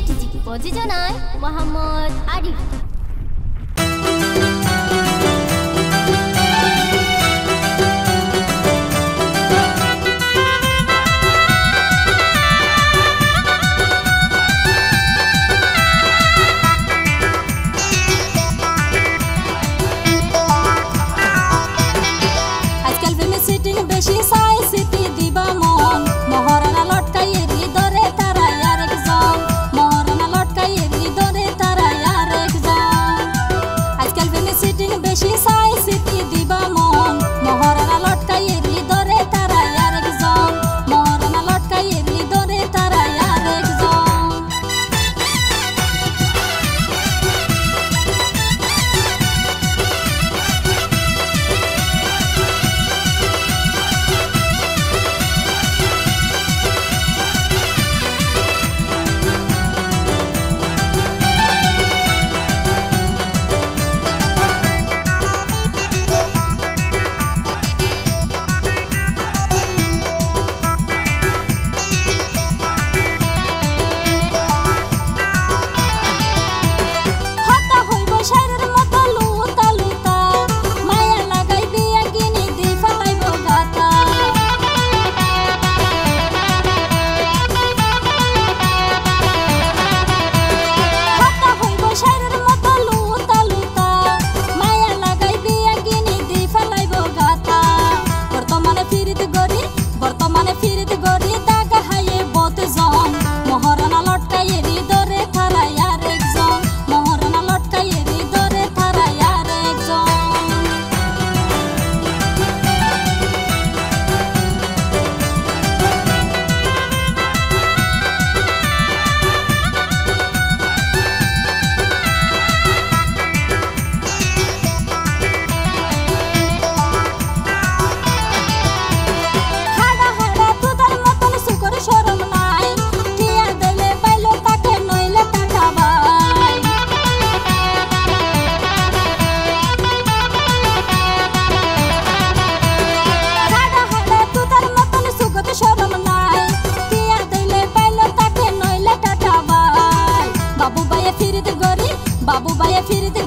চিঠি প্রযোজনায় মোহাম্মদ আরিফ। বেশি সাই সিটি দিবা মন মহারানা লটকাইয়ে হৃদরে তারাই আরেকজন মহারানা লটকাইয়ে হৃদরে তারাই আরেকজন আজকাল ফিল্মে সিটিং বেশি সাই সিটি দিবা মন মহারানা লটকাইয়ে হৃদরে তারাই আরেকজন মহারানা লটকাইয়ে হৃদরে তারাই আরেকজন বর্তমানে ফিরিত গরি দাগা হাইয়ে বতজন মহারানা লটকাইয়ে হৃদরে তারাই আরেকজন মহারানা লটকাইয়ে হৃদরে তারাই আরেকজন বাবু ভাইয়ে ফিরিতে